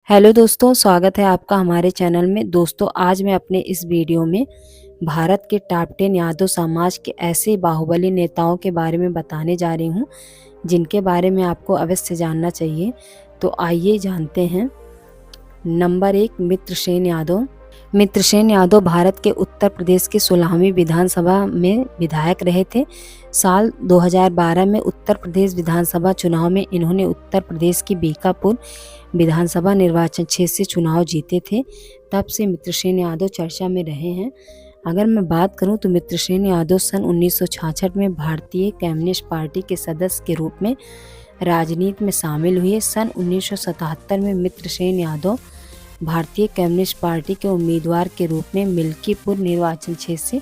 Hello दोस्तों, स्वागत है आपका हमारे चैनल में। दोस्तों, आज मैं अपने इस वीडियो में भारत के टॉप 10 यादव समाज के ऐसे बाहुबली नेताओं के बारे में बताने जा रही हूँ जिनके बारे में आपको अवश्य जानना चाहिए। तो आइए जानते हैं। नंबर 1, मित्रसेन यादव। मित्रसेन यादव भारत के उत्तर प्रदेश की 16वीं विधानसभा में विधायक रहे थे। साल 2012 में उत्तर प्रदेश विधानसभा चुनाव में इन्होंने उत्तर प्रदेश की बीकापुर विधानसभा निर्वाचन क्षेत्र से चुनाव जीते थे। तब से मित्रसेन यादव चर्चा में रहे हैं। अगर मैं बात करूं तो मित्रसेन यादव सन 1966 में भारतीय कम्युनिस्ट पार्टी के सदस्य के रूप में राजनीति में शामिल हुए। सन 1977 में मित्रसेन यादव भारतीय कम्युनिस्ट पार्टी के उम्मीदवार के रूप में मिल्कीपुर निर्वाचन क्षेत्र से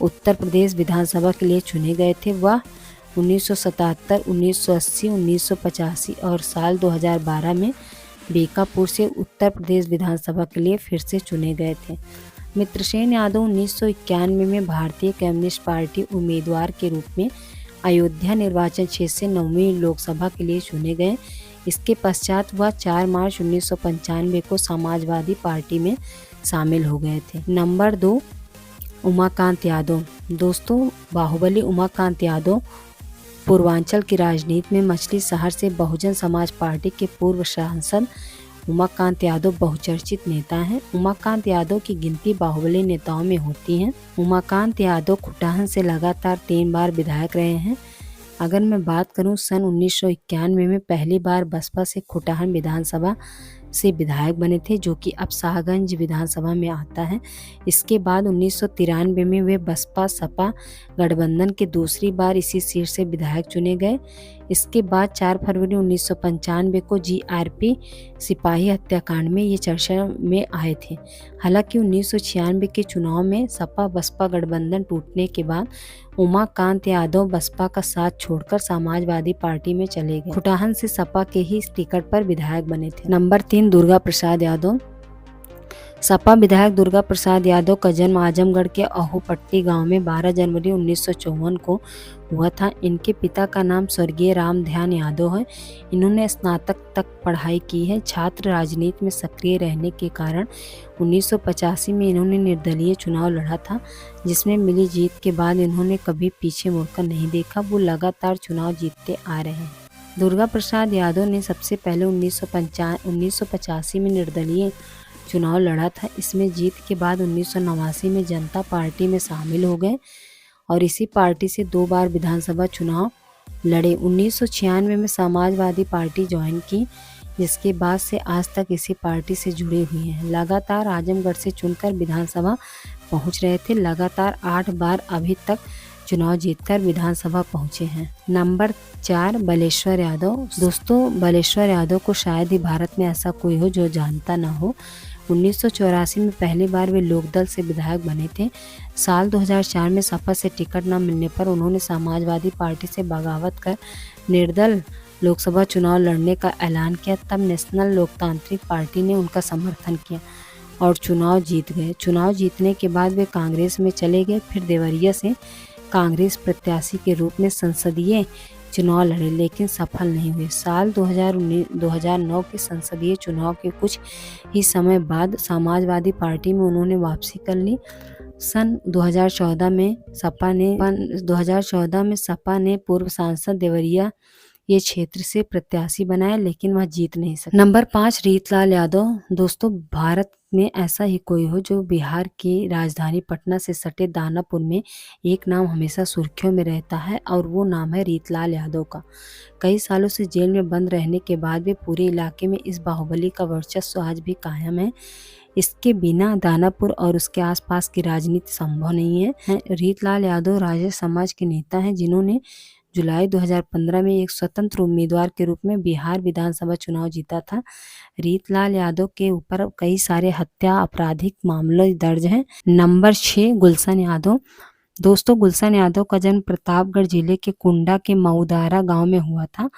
उत्तर प्रदेश विधानसभा के लिए चुने गए थे। वह 1977, 1980, 1985 और साल 2012 में बीकापुर से उत्तर प्रदेश विधानसभा के लिए फिर से चुने गए थे। मित्रसेन यादव 1991 में भारतीय कम्युनिस्ट पार्टी उम्मीदवार के रूप में अयोध्या निर्वाचन क्षेत्र से 9वीं लोकसभा के लिए चुने गए। इसके पश्चात वह 4 मार्च 1995 को समाजवादी पार्टी में शामिल हो गए थे। नंबर 2, उमाकांत यादव। दोस्तों, बाहुबली उमाकांत यादव पूर्वांचल की राजनीति में मछली शहर से बहुजन समाज पार्टी के पूर्व सांसद उमाकांत यादव बहुचर्चित नेता हैं। उमाकांत यादव की गिनती बाहुबली नेताओं में होती है। उमाकांत यादव खुटाहन से लगातार 3 बार विधायक रहे हैं। अगर मैं बात करूं, सन 1991 में पहली बार बसपा से खुटाहन विधानसभा से विधायक बने थे, जो कि अब शाहगंज विधानसभा में आता है। इसके बाद 1993 में वे बसपा सपा गठबंधन के दूसरी बार इसी सीट से विधायक चुने गए। इसके बाद 4 फरवरी 1995 को जीआरपी सिपाही हत्याकांड में ये चर्चा में आए थे। हालांकि 1996 के चुनाव में सपा बसपा गठबंधन टूटने के बाद उमाकांत यादव बसपा का साथ छोड़कर समाजवादी पार्टी में चले गए। खुटाहन से सपा के ही टिकट पर विधायक बने थे। नंबर 3, दुर्गा प्रसाद यादव। सपा विधायक दुर्गा प्रसाद यादव का जन्म आजमगढ़ के अहोपट्टी गांव में 12 जनवरी 1954 को हुआ था। इनके पिता का नाम स्वर्गीय राम ध्यान यादव है। इन्होंने स्नातक तक पढ़ाई की है। छात्र राजनीति में सक्रिय रहने के कारण 1985 में इन्होंने निर्दलीय चुनाव लड़ा था, जिसमें मिली जीत के बाद इन्होंने कभी पीछे मुड़कर नहीं देखा। वो लगातार चुनाव जीतते आ रहे हैं। दुर्गा प्रसाद यादव ने सबसे पहले 1985 में निर्दलीय चुनाव लड़ा था। इसमें जीत के बाद 1989 में जनता पार्टी में शामिल हो गए और इसी पार्टी से 2 बार विधानसभा चुनाव लड़े। 1996 में समाजवादी पार्टी ज्वाइन की, जिसके बाद से आज तक इसी पार्टी से जुड़े हुए हैं। लगातार आजमगढ़ से चुनकर विधानसभा पहुंच रहे थे। लगातार 8 बार अभी तक चुनाव जीतकर विधानसभा पहुंचे हैं। नंबर 4, बलेश्वर यादव। दोस्तों, बलेश्वर यादव को शायद ही भारत में ऐसा कोई हो जो जानता ना हो। 1984 में पहली बार वे लोकदल से विधायक बने थे। साल 2004 में सपा से टिकट न मिलने पर उन्होंने समाजवादी पार्टी से बगावत कर निर्दल लोकसभा चुनाव लड़ने का ऐलान किया। तब नेशनल लोकतांत्रिक पार्टी ने उनका समर्थन किया और चुनाव जीत गए। चुनाव जीतने के बाद वे कांग्रेस में चले गए। फिर देवरिया से कांग्रेस प्रत्याशी के रूप में संसदीय चुनाव लड़े, लेकिन सफल नहीं हुए। साल 2009 के संसदीय चुनाव के कुछ ही समय बाद समाजवादी पार्टी में उन्होंने वापसी कर ली। सन 2014 में सपा ने पूर्व सांसद देवरिया ये क्षेत्र से प्रत्याशी बनाया, लेकिन वह जीत नहीं सके। नंबर 5, रीतलाल यादव। दोस्तों, भारत में ऐसा ही कोई हो जो बिहार की राजधानी पटना से सटे दानापुर में एक नाम हमेशा सुर्खियों में रहता है और वो नाम है रीतलाल यादव का। कई सालों से जेल में बंद रहने के बाद भी पूरे इलाके में इस बाहुबली का वर्चस्व आज भी कायम है। इसके बिना दानापुर और उसके आसपास की राजनीति संभव नहीं है। रीतलाल यादव राजे समाज के नेता हैं, जिन्होंने जुलाई 2015 में एक स्वतंत्र उम्मीदवार के रूप में बिहार विधानसभा चुनाव जीता था। रीतलाल यादव के ऊपर कई सारे हत्या आपराधिक मामले दर्ज हैं। नंबर 6, गुलशन यादव। दोस्तों, गुलशन यादव का जन्म प्रतापगढ़ जिले के कुंडा के मऊदारा गांव में हुआ था।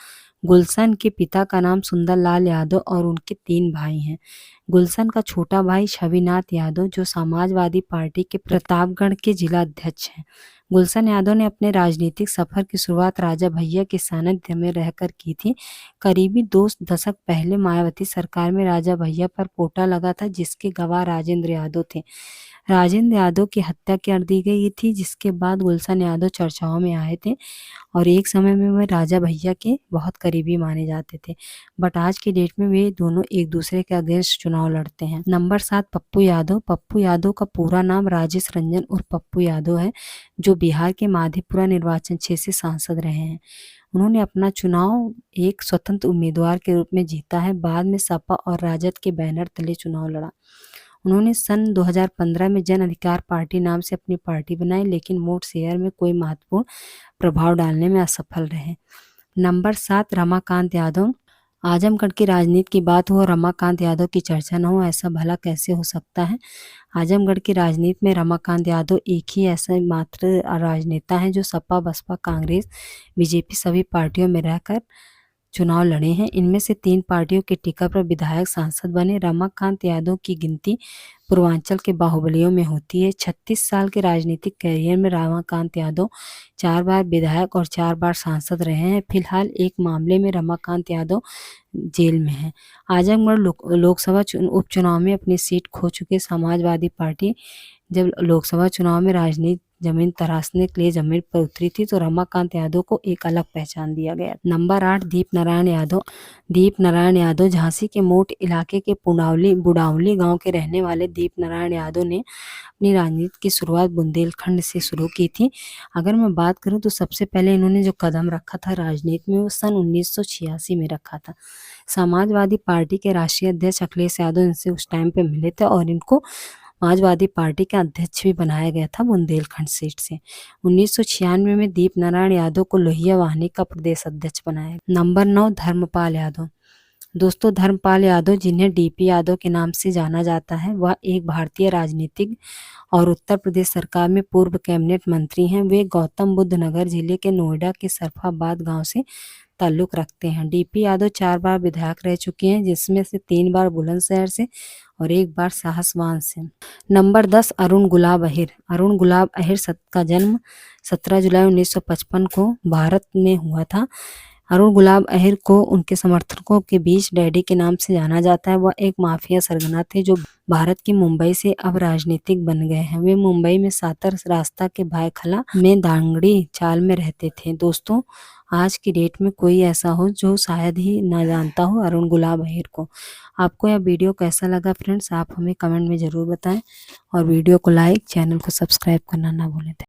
गुलशन के पिता का नाम सुंदरलाल यादव और उनके 3 भाई हैं। गुलशन का छोटा भाई छविनाथ यादव, जो समाजवादी पार्टी के प्रतापगढ़ के जिला अध्यक्ष हैं। गुलशन यादव ने अपने राजनीतिक सफर की शुरुआत राजा भैया के सानिध्य में रहकर की थी। करीबी 2 दशक पहले मायावती सरकार में राजा भैया पर पोटा लगा था, जिसके गवाह राजेंद्र यादव थे। राजेंद्र यादव की हत्या कर दी गई थी, जिसके बाद गुलशन यादव चर्चाओं में आए थे और एक समय में वे राजा भैया के बहुत करीबी माने जाते थे। बट आज की डेट में वे दोनों एक दूसरे के अगेंस्ट चुनाव लड़ते हैं। नंबर 7, पप्पू यादव। पप्पू यादव का पूरा नाम राजेश रंजन उर्फ पप्पू यादव है, जो बिहार के माधेपुरा निर्वाचन क्षेत्र से सांसद रहे हैं। उन्होंने अपना चुनाव एक स्वतंत्र उम्मीदवार के रूप में जीता है। बाद में सपा और राजद के बैनर तले चुनाव लड़ा। उन्होंने सन 2015 में जन अधिकार पार्टी नाम से अपनी पार्टी बनाई, लेकिन वोट शेयर में कोई महत्वपूर्ण प्रभाव डालने में असफल रहे। नंबर 7, रमाकांत यादव। आजमगढ़ की राजनीति की बात हो, रमाकांत यादव की चर्चा न हो, ऐसा भला कैसे हो सकता है। आजमगढ़ की राजनीति में रमाकांत यादव एक ही ऐसे मात्र राजनेता हैं जो सपा, बसपा, कांग्रेस, बीजेपी सभी पार्टियों में रहकर चुनाव लड़े हैं। इनमें से 3 पार्टियों के टिकट पर विधायक सांसद बने। रमाकांत यादव की गिनती पूर्वांचल के बाहुबलियों में होती है। 36 साल के राजनीतिक कैरियर में रमाकांत यादव 4 बार विधायक और 4 बार सांसद रहे हैं। फिलहाल एक मामले में रमाकांत यादव जेल में हैं। आजमगढ़ लोकसभा उपचुनाव में अपनी सीट खो चुके समाजवादी पार्टी जब लोकसभा चुनाव में राजनीति जमीन तराशने के लिए जमीन पर उतरी थी, तो रमाकांत यादव को एक अलग पहचान दिया गया। नंबर 8, दीप नारायण यादव। दीप नारायण यादव झांसी के मोट इलाके के बुडावली गांव के रहने वाले दीप नारायण यादव ने अपनी राजनीति की शुरुआत बुंदेलखंड से शुरू की थी। अगर मैं बात करूं तो सबसे पहले इन्होंने जो कदम रखा था राजनीति में, वो सन 1986 में रखा था। समाजवादी पार्टी के राष्ट्रीय अध्यक्ष अखिलेश यादव इनसे उस टाइम पे मिले थे और इनको समाजवादी पार्टी का अध्यक्ष भी बनाया गया था बुंदेलखंड सीट से। 1996 में दीप नारायण यादव को लोहिया वाहिनी का प्रदेश अध्यक्ष बनाया। नंबर 9, धर्मपाल यादव। दोस्तों, धर्मपाल यादव, जिन्हें डीपी यादव के नाम से जाना जाता है, वह एक भारतीय राजनीतिक और उत्तर प्रदेश सरकार में पूर्व कैबिनेट मंत्री हैं। वे गौतम बुद्ध नगर जिले के नोएडा के सरफाबाद गांव से ताल्लुक रखते हैं। डीपी यादव 4 बार विधायक रह चुके हैं, जिसमें से 3 बार बुलंदशहर से और 1 बार साहसवान से। नंबर 10, अरुण गुलाब अहिर। अरुण गुलाब अहिर का जन्म 17 जुलाई 1955 को भारत में हुआ था। अरुण गुलाब अहिर को उनके समर्थकों के बीच डैडी के नाम से जाना जाता है। वह एक माफिया सरगना थे जो भारत की मुंबई से अब राजनीतिक बन गए हैं। वे मुंबई में सातर रास्ता के भायखला में दांगड़ी चाल में रहते थे। दोस्तों, आज की डेट में कोई ऐसा हो जो शायद ही ना जानता हो अरुण गुलाब अहिर को। आपको यह वीडियो कैसा लगा फ्रेंड्स, आप हमें कमेंट में ज़रूर बताएं और वीडियो को लाइक, चैनल को सब्सक्राइब करना ना भूलें।